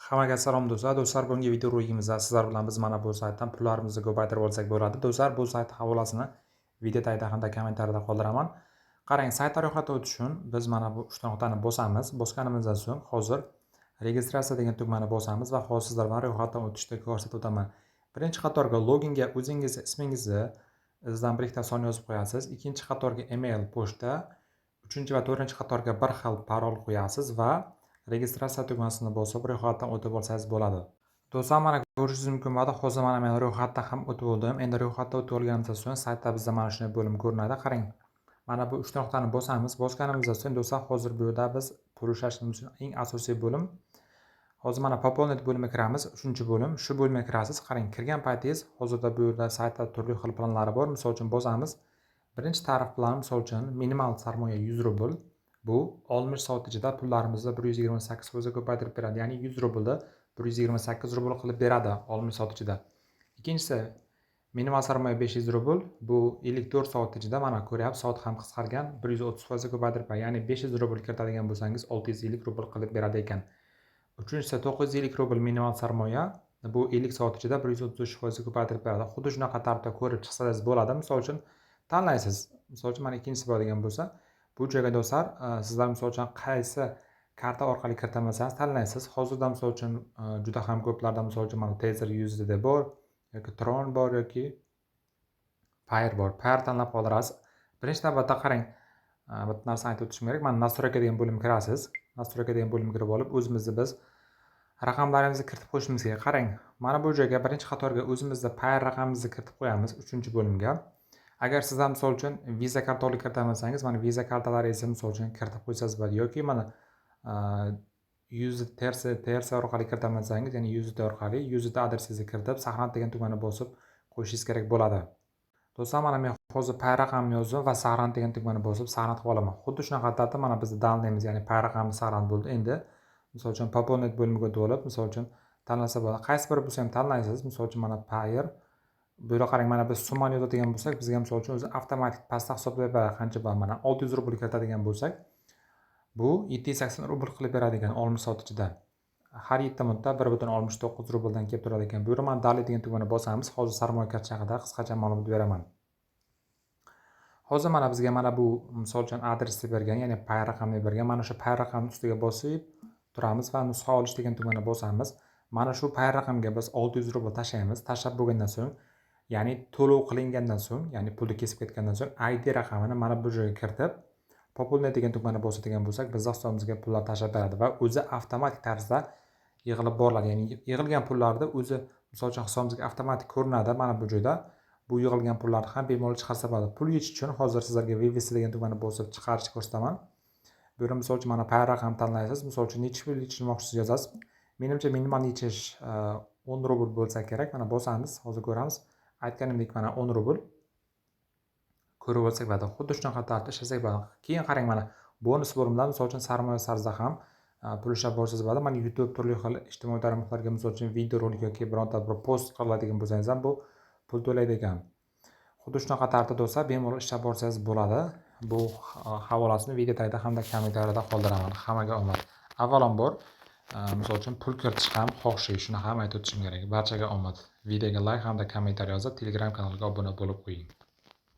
Hammaga salom do'stlar. Do'stlar, bugungi video roligimizda sizlar bilan biz mana bu saytdan pullarimizni ko'paytirib olsak bo'ladi. Do'stlar, bu sayt havolasini video tagida hamda kommentariyada qoldiraman. Qarang, saytga ro'yxatga o'tish uchun biz mana bu 3 ta nuqtani bosamiz. Bosganimizdan so'ng hozir registratsiya degan tugmani bosamiz va hozir sizlar bilan ro'yxatdan o'tishni ko'rsatib o'taman. Birinchi qatorga loginga o'zingizni ismingizni izdan bir ikkita son yozib qo'yasiz. Ikkinchi qatorga email, pochta, uchinchi va to'rtinchi qatorga bir xil parol qo'yasiz va registratsiya tugmasini bosib ro'yxatdan o'tib olsangiz bo'ladi. Do'stlar, mana ko'rishingiz mumkin bo'ladi. Hozir mana men ro'yxatdan ham o'tib oldim. Endi ro'yxatdan o'tib olganimizdan so'ng saytda bizda mana shunday bo'lim ko'rinadi. Qarang. Mana bu 3 ta nuqtani bosamiz. Bosganimizdan so'ng do'stlar, hozir bu yerda biz pul ishlashimiz uchun eng asosiy bo'lim. Hozir mana poполнить bo'limiga kiramiz. 3-bo'lim. Shu bo'limga kirasiz. Qarang, kirgan paytingiz hozirda bu yerda saytda turli xil planlari bor. Misol uchun bosamiz. Birinchi tarif plani misol uchun minimal sarmoya 100 rubl. Bu 60 soat ichida pullarimizni 128% ko'paytirib beradi. Ya'ni 100 rublni 128 rubl qilib beradi 60 soat ichida. Ikkinchisi minimal sarmoya 500 rubl. Bu 54 soat ichida mana ko'ryapsiz, soat ham qisqargan, 130% ko'paytirib beradi. Ya'ni 500 rubl kiritadigan bo'lsangiz 650 rubl qilib beradi ekan. Uchinchisi 950 rubl minimal sarmoya. Bu 50 soat ichida 133% ko'paytirib beradi. Xuddi shunaqa tartibda ko'rib chiqsangiz bo'ladi. Misol uchun tanlaysiz. Misol uchun mana ikkinchisi bo'ladigan bo'lsa, bu joyga do'stlar, sizlar misol uchun qaysi karta orqali kiritamasangiz tanlaysiz. Hozirda misol uchun juda ham ko'plarda misol uchun mana Tether USDT bor, yoki Tron bor, yoki Pair bor. Pair tanlab qoldirasiz. Birinchi navbatda qarang, bitta narsani aytib o'tishim kerak. Mana настройка degan bo'limga kirasiz. Настройка degan bo'limga kirib olib, o'zimizni biz raqamlarimizni kiritib qo'yishimiz kerak. Qarang, mana bu joyga birinchi qatorga o'zimizni Pair raqamimizni kiritib qo'yamiz 3-bo'limga. Agar sizlar misol uchun Visa kartali kiritamasangiz, mana Visa kartalaringizni misol uchun kiritib qo'ysangiz bo'ladi yoki mana TRC orqali kiritamasangiz, ya'ni USDT orqali USDT adresingizni kiritib, saqlanib degan tugmani bosib qo'yishingiz kerak bo'ladi. Do'stlar, mana men hozir Pay raqamni yozdim va saqlanib degan tugmani bosib saqlanib qolaman. Xuddi shunaqa tartibda mana bizning danlimiz, ya'ni Pay raqamimiz saqlanib bo'ldi. Endi misol uchun poполнить bo'limiga o'tib olib, misol uchun tanlasa bo'ladi. Qaysi biri bo'lsa ham tanlaysiz. Misol uchun mana Payer. Bu yerga qarang, mana biz summani yozadigan bo'lsak, bizga misol uchun o'zi avtomatik pastda hisoblab beradi. Qancha bor mana 600 rubl kiritadigan bo'lsak, bu 780 rubl qilib beradi ekan 60 soat ichida. Har 7 minutda 1.69 rubldan kelib turadi ekan. Bu yerda mana Dali degan tugmani bosamiz. Hozir sarmoya karta haqida qisqacha ma'lumot beraman. Hozir mana bizga mana bu misol uchun adresni bergan, ya'ni Pay raqamini bergan. Mana shu Pay raqamni ustiga bosib turamiz va nusxa olish degan tugmani bosamiz. Mana shu Pay raqamga biz 600 rubl tashlaymiz. Tashlab bo'lgandan so'ng, ya'ni to'lov qilingandan so'ng, ya'ni pulni kesib ketgandan so'ng ID raqamini mana bu joyga kiritib, poполнить degan tugmani bosadigan bo'lsak, biz hisobimizga pullar tashlab beradi va o'zi avtomatik tarzda yig'ilib boriladi. Ya'ni yig'ilgan pullarni o'zi misol uchun hisobimizga avtomatik ko'rinadi mana bu joyda. Bu yig'ilgan pullarni ham bemalol chiqarsa bo'ladi. Pul yechish uchun hozir sizlarga VVC degan tugmani bosib chiqarishni ko'rsataman. Bu yerda misol uchun mana Pay raqam tanlaysiz. Misol uchun necha pul yechishmoqchisiz yozasiz. Menimcha minimal yechish 10 rubl bo'lsa kerak. Mana bosamiz, hozir ko'ramiz. Aytganimdek mana 10 rubl ko'rib olsak bo'ladi. Xuddi shunaqa tartibda ishlasak bo'ladi. Keyin qarang, mana bonus bo'limdan misol uchun sarmoya sarzda ham pul ishlab borsangiz bo'ladi. Mana YouTube turli xil ijtimoiy tarmoqlarga misol uchun video rolik yoki bironta bir post qiladigan bo'lsangiz ham bu pul to'laydi ekan. Xuddi shunaqa tartibda do'stlar bemalol ishlab borsangiz bo'ladi. Bu havolasini video tagida hamda kommentariyada qoldiraman. Hammaga omad. Avvalambor misol uchun pul kiritish ham xohish, shuni ham aytib o'tishim kerak. Barchaga omad. Videoga like hamda kommentariy yozib, Telegram kanaliga obuna bo'lib qo'ying.